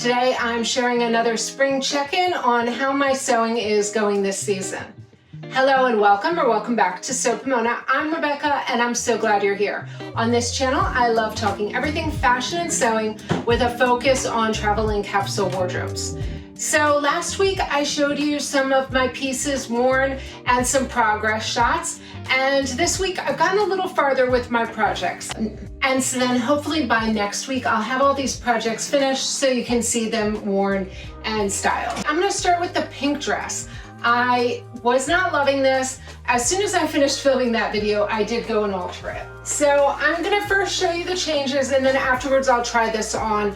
Today I'm sharing another spring check-in on how my sewing is going this season. Hello and welcome, or welcome back to Sew Pomona. I'm Rebecca and I'm so glad you're here. On this channel, I love talking everything fashion and sewing with a focus on travel and capsule wardrobes. So last week I showed you some of my pieces worn and some progress shots. And this week I've gotten a little farther with my projects. And so then hopefully by next week I'll have all these projects finished so you can see them worn and styled. I'm gonna start with the pink dress. I was not loving this. As soon as I finished filming that video, I did go and alter it. So I'm gonna first show you the changes and then afterwards I'll try this on.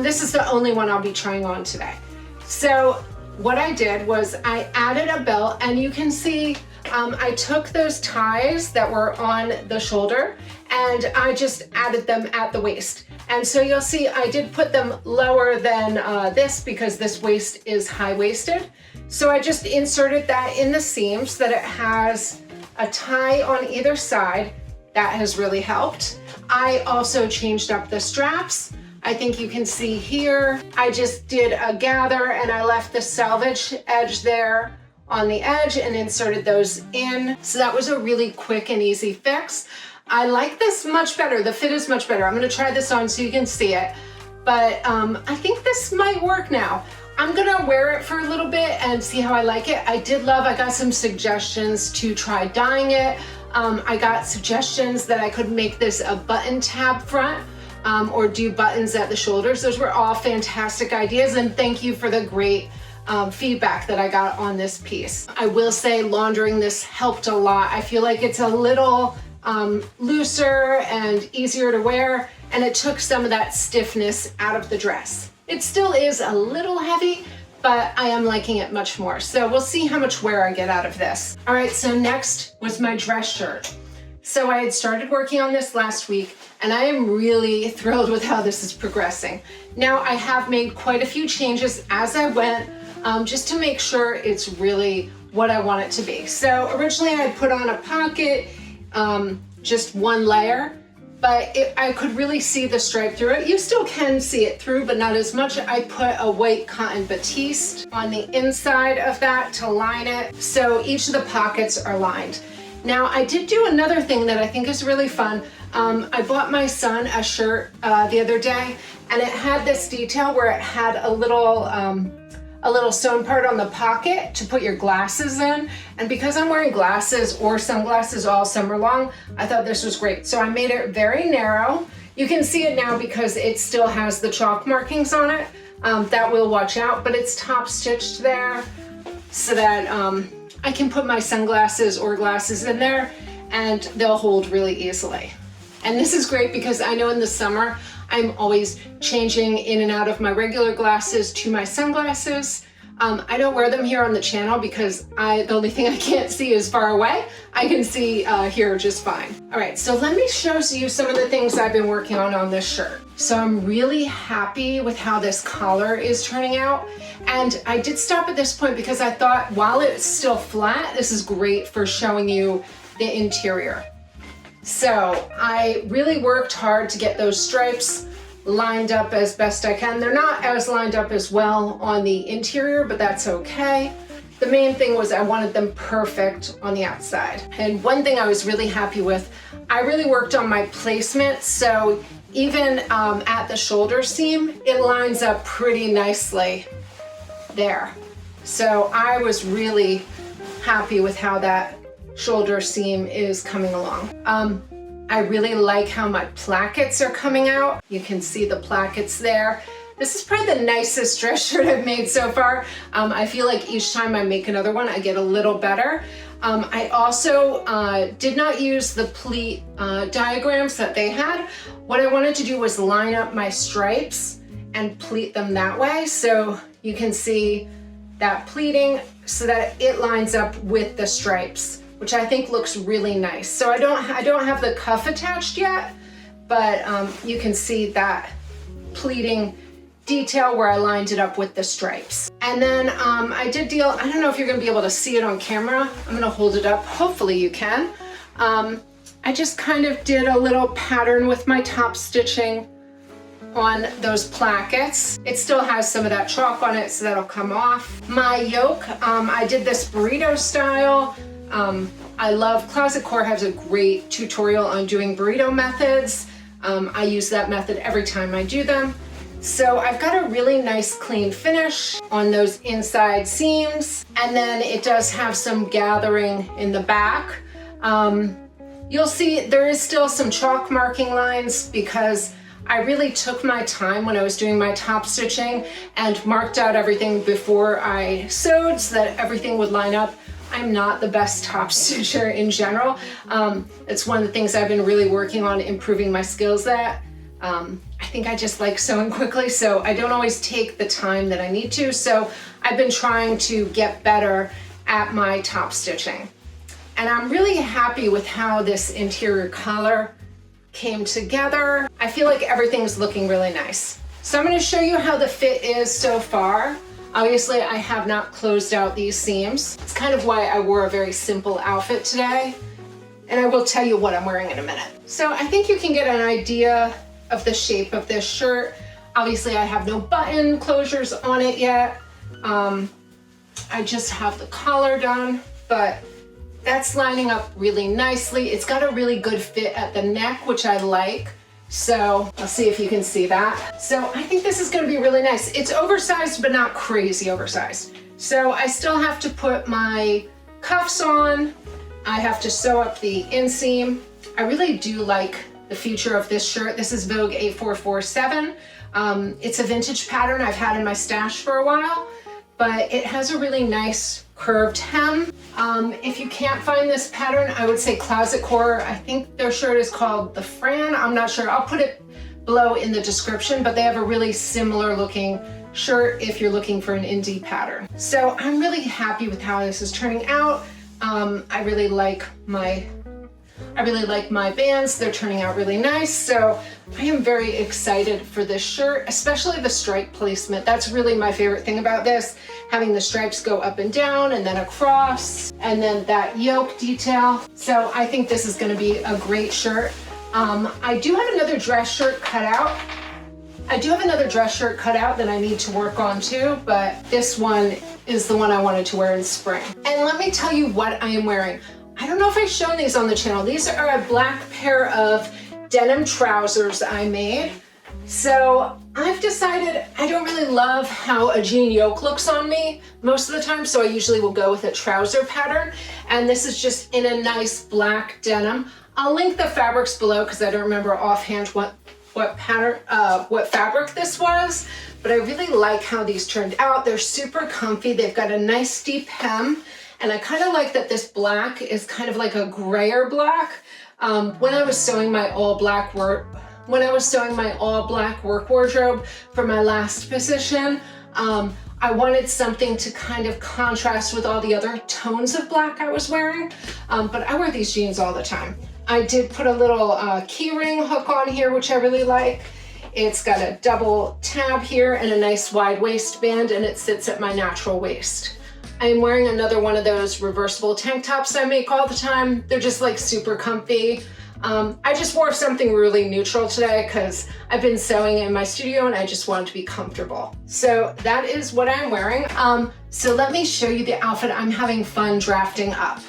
This is the only one I'll be trying on today. So what I did was I added a belt, and you can see I took those ties that were on the shoulder and I just added them at the waist. And so you'll see I did put them lower than this because this waist is high-waisted. So I just inserted that in the seams so that it has a tie on either side. That has really helped. I also changed up the straps. I think you can see here, I just did a gather and I left the selvage edge there on the edge and inserted those in. So that was a really quick and easy fix. I like this much better. The fit is much better. I'm gonna try this on so you can see it. But I think this might work now. I'm gonna wear it for a little bit and see how I like it. I got some suggestions to try dyeing it. I got suggestions that I could make this a button tab front. Or do buttons at the shoulders. Those were all fantastic ideas, and thank you for the great feedback that I got on this piece. I will say laundering this helped a lot. I feel like it's a little looser and easier to wear, and it took some of that stiffness out of the dress. It still is a little heavy, but I am liking it much more. So we'll see how much wear I get out of this. All right, so next was my dress shirt. So I had started working on this last week, and I am really thrilled with how this is progressing. Now I have made quite a few changes as I went, just to make sure it's really what I want it to be. So originally I put on a pocket, just one layer, but I could really see the stripe through it. You still can see it through, but not as much. I put a white cotton batiste on the inside of that to line it. So each of the pockets are lined. Now I did do another thing that I think is really fun. I bought my son a shirt the other day, and it had this detail where it had a little sewn part on the pocket to put your glasses in. And because I'm wearing glasses or sunglasses all summer long, I thought this was great. So I made it very narrow. You can see it now because it still has the chalk markings on it. That will watch out, but it's top stitched there so that I can put my sunglasses or glasses in there and they'll hold really easily. And this is great because I know in the summer, I'm always changing in and out of my regular glasses to my sunglasses. I don't wear them here on the channel because the only thing I can't see is far away. I can see here just fine. All right, so let me show you some of the things I've been working on this shirt. So I'm really happy with how this collar is turning out. And I did stop at this point because I thought while it's still flat, this is great for showing you the interior. So I really worked hard to get those stripes lined up as best I can. They're not as lined up as well on the interior, but that's okay. The main thing was I wanted them perfect on the outside. And one thing I was really happy with, I really worked on my placement. So even at the shoulder seam, it lines up pretty nicely there. So I was really happy with how that shoulder seam is coming along. I really like how my plackets are coming out. You can see the plackets there. This is probably the nicest dress shirt I've made so far. I feel like each time I make another one, I get a little better. I also did not use the pleat diagrams that they had. What I wanted to do was line up my stripes and pleat them that way. So you can see that pleating so that it lines up with the stripes, which I think looks really nice. So I don't have the cuff attached yet, but you can see that pleating detail where I lined it up with the stripes. And then I don't know if you're gonna be able to see it on camera. I'm gonna hold it up, hopefully you can. I just kind of did a little pattern with my top stitching on those plackets. It still has some of that chalk on it, so that'll come off. My yoke, I did this burrito style. I love, Closet Core has a great tutorial on doing burrito methods. I use that method every time I do them. So I've got a really nice clean finish on those inside seams, and then it does have some gathering in the back. You'll see there is still some chalk marking lines because I really took my time when I was doing my top stitching and marked out everything before I sewed so that everything would line up. I'm not the best top stitcher in general. It's one of the things I've been really working on improving my skills at. I think I just like sewing quickly, so I don't always take the time that I need to. So I've been trying to get better at my top stitching. And I'm really happy with how this interior color came together. I feel like everything's looking really nice. So I'm going to show you how the fit is so far. Obviously, I have not closed out these seams. It's kind of why I wore a very simple outfit today. And I will tell you what I'm wearing in a minute. So I think you can get an idea of the shape of this shirt. Obviously, I have no button closures on it yet. I just have the collar done, but that's lining up really nicely. It's got a really good fit at the neck, which I like. So I'll see if you can see that. So I think this is gonna be really nice. It's oversized, but not crazy oversized. So I still have to put my cuffs on. I have to sew up the inseam. I really do like the feature of this shirt. This is Vogue 8447. It's a vintage pattern I've had in my stash for a while, but it has a really nice curved hem. If you can't find this pattern, I would say Closet Core. I think their shirt is called the Fran. I'm not sure. I'll put it below in the description, but they have a really similar looking shirt if you're looking for an indie pattern. So I'm really happy with how this is turning out. I really like my bands. They're turning out really nice. So I am very excited for this shirt, especially the stripe placement. That's really my favorite thing about this, having the stripes go up and down and then across, and then that yoke detail. So I think this is gonna be a great shirt. I do have another dress shirt cut out. That I need to work on too, but this one is the one I wanted to wear in spring. And let me tell you what I am wearing. I don't know if I've shown these on the channel. These are a black pair of denim trousers I made. So I've decided I don't really love how a jean yoke looks on me most of the time, so I usually will go with a trouser pattern. And this is just in a nice black denim. I'll link the fabrics below because I don't remember offhand what fabric this was, but I really like how these turned out. They're super comfy. They've got a nice deep hem. And I kind of like that this black is kind of like a grayer black. When I was sewing my all black work wardrobe for my last position, I wanted something to kind of contrast with all the other tones of black I was wearing. But I wear these jeans all the time. I did put a little key ring hook on here, which I really like. It's got a double tab here and a nice wide waistband, and it sits at my natural waist. I'm wearing another one of those reversible tank tops I make all the time. They're just like super comfy. I just wore something really neutral today because I've been sewing in my studio and I just wanted to be comfortable. So that is what I'm wearing. So let me show you the outfit I'm having fun drafting up.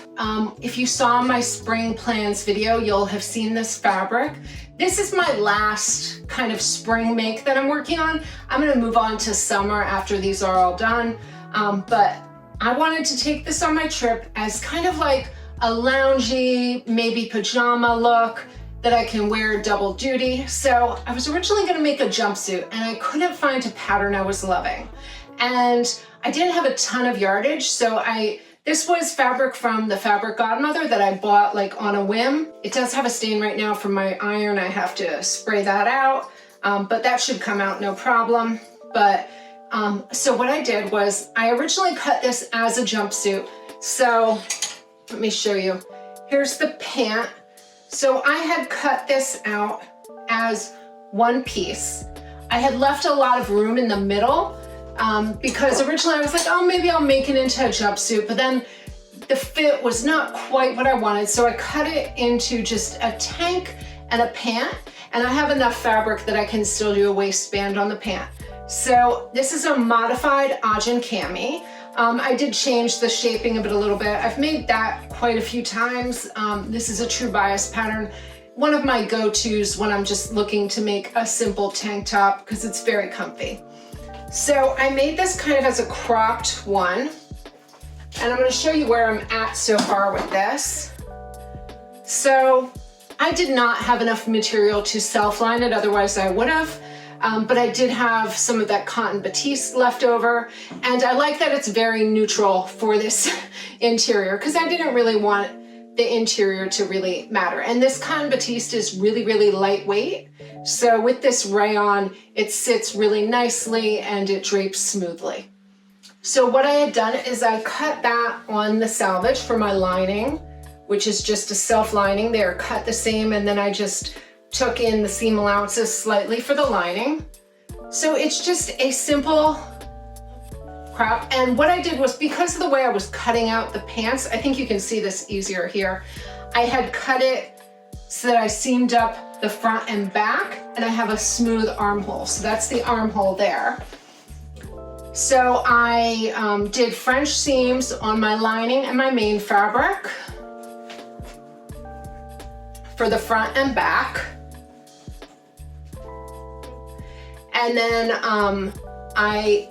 If you saw my spring plans video, you'll have seen this fabric. This is my last kind of spring make that I'm working on. I'm gonna move on to summer after these are all done. But I wanted to take this on my trip as kind of like a loungy, maybe pajama look that I can wear double duty. So I was originally gonna make a jumpsuit and I couldn't find a pattern I was loving. And I didn't have a ton of yardage, so this was fabric from the Fabric Godmother that I bought like on a whim. It does have a stain right now from my iron. I have to spray that out, but that should come out no problem. But so what I did was I originally cut this as a jumpsuit. So let me show you. Here's the pant. So I had cut this out as one piece. I had left a lot of room in the middle because originally I was like, oh, maybe I'll make it into a jumpsuit, but then the fit was not quite what I wanted. So I cut it into just a tank and a pant. and I have enough fabric that I can still do a waistband on the pant. So this is a modified Ogden Cami. I did change the shaping of it a little bit. I've made that quite a few times. This is a true bias pattern. One of my go-tos when I'm just looking to make a simple tank top because it's very comfy. So I made this kind of as a cropped one, and I'm going to show you where I'm at so far with this. So I did not have enough material to self-line it, otherwise I would have. But I did have some of that cotton batiste left over, and I like that it's very neutral for this interior because I didn't really want the interior to really matter. And this cotton batiste is really, really lightweight. So with this rayon, it sits really nicely and it drapes smoothly. So what I had done is I cut that on the selvage for my lining, which is just a self-lining. They are cut the same, and then I just took in the seam allowances slightly for the lining. So it's just a simple crop. And what I did was, because of the way I was cutting out the pants, I think you can see this easier here, I had cut it so that I seamed up the front and back, and I have a smooth armhole. So that's the armhole there. So I did French seams on my lining and my main fabric for the front and back. And then I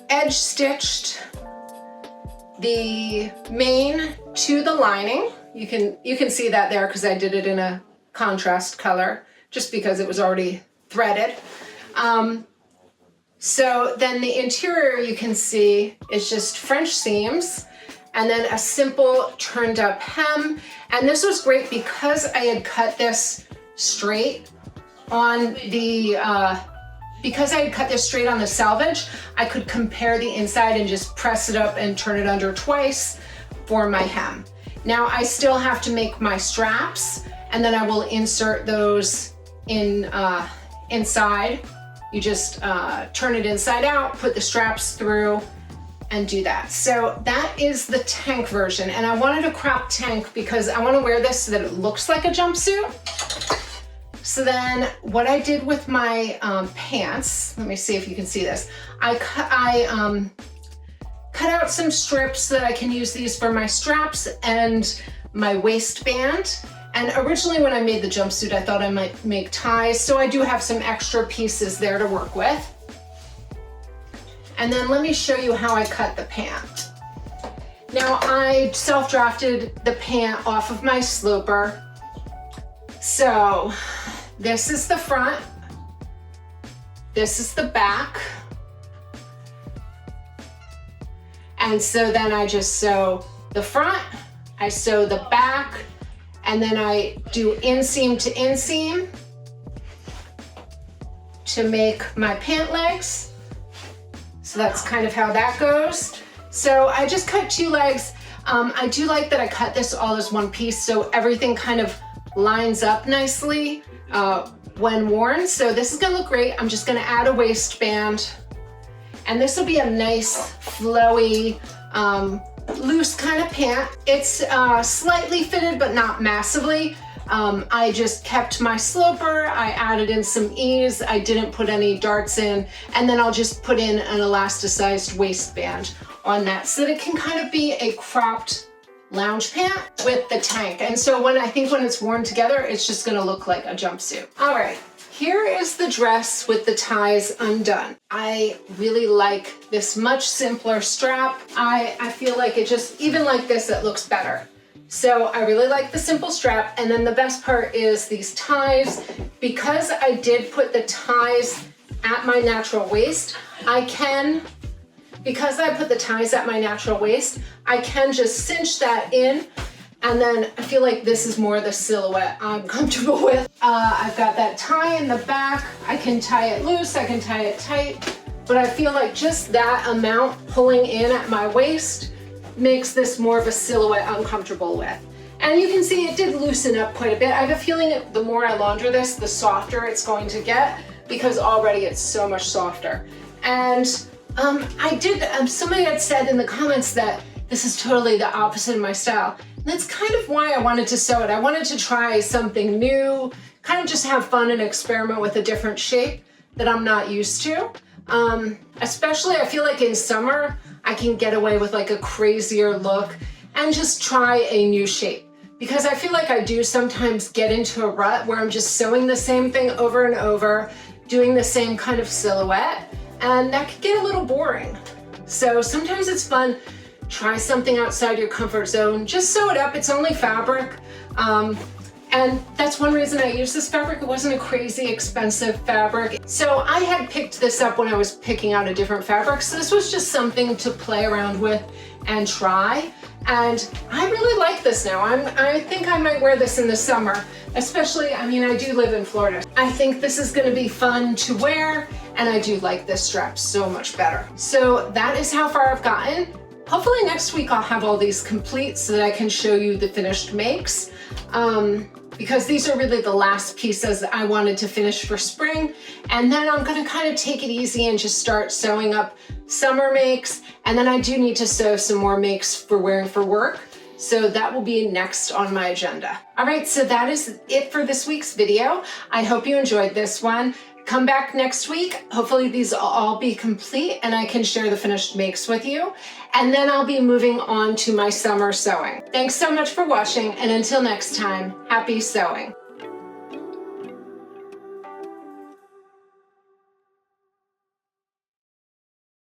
edge stitched the main to the lining. You can see that there because I did it in a contrast color just because it was already threaded. So then the interior, you can see, is just French seams and then a simple turned up hem. And this was great because I had cut this straight on the selvage, I could compare the inside and just press it up and turn it under twice for my hem. Now I still have to make my straps, and then I will insert those in inside. You just turn it inside out, put the straps through, and do that. So that is the tank version, and I wanted a crop tank because I want to wear this so that it looks like a jumpsuit. So then what I did with my pants, let me see if you can see this. I cut out some strips so that I can use these for my straps and my waistband. And originally when I made the jumpsuit, I thought I might make ties. So I do have some extra pieces there to work with. And then let me show you how I cut the pant. Now I self-drafted the pant off of my sloper. So this is the front, this is the back, and so then I just sew the front, I sew the back, and then I do inseam to inseam to make my pant legs. So that's kind of how that goes. So I just cut 2 legs. I do like that I cut this all as one piece, so everything kind of lines up nicely when worn. So this is gonna look great. I'm just gonna add a waistband, and this will be a nice flowy loose kind of pant. It's slightly fitted but not massively. I just kept my sloper, I added in some ease, I didn't put any darts in, and then I'll just put in an elasticized waistband on that so that it can kind of be a cropped lounge pant with the tank. And so when it's worn together, it's just gonna look like a jumpsuit. All right, here is the dress with the ties undone. I really like this much simpler strap. I feel like it just, even like this, it looks better. So I really like the simple strap. And then the best part is these ties. Because I did put the ties at my natural waist, because I put the ties at my natural waist, I can just cinch that in, and then I feel like this is more the silhouette I'm comfortable with. I've got that tie in the back. I can tie it loose, I can tie it tight, but I feel like just that amount pulling in at my waist makes this more of a silhouette I'm comfortable with. And you can see it did loosen up quite a bit. I have a feeling the more I launder this, the softer it's going to get, because already it's so much softer. And somebody had said in the comments that this is totally the opposite of my style. And that's kind of why I wanted to sew it. I wanted to try something new, kind of just have fun and experiment with a different shape that I'm not used to. Especially I feel like in summer, I can get away with like a crazier look and just try a new shape. Because I feel like I do sometimes get into a rut where I'm just sewing the same thing over and over, doing the same kind of silhouette, and that could get a little boring. So sometimes it's fun, try something outside your comfort zone, just sew it up, it's only fabric. And that's one reason I use this fabric. It wasn't a crazy expensive fabric. So I had picked this up when I was picking out a different fabric. So this was just something to play around with and try. And I really like this now. I think I might wear this in the summer, especially, I mean, I do live in Florida. I think this is gonna be fun to wear, and I do like this strap so much better. So that is how far I've gotten. Hopefully next week I'll have all these complete so that I can show you the finished makes. Because these are really the last pieces that I wanted to finish for spring. And then I'm gonna kind of take it easy and just start sewing up summer makes. And then I do need to sew some more makes for wearing for work. So that will be next on my agenda. All right, so that is it for this week's video. I hope you enjoyed this one. Come back next week. Hopefully these will all be complete and I can share the finished makes with you. And then I'll be moving on to my summer sewing. Thanks so much for watching, and until next time, happy sewing.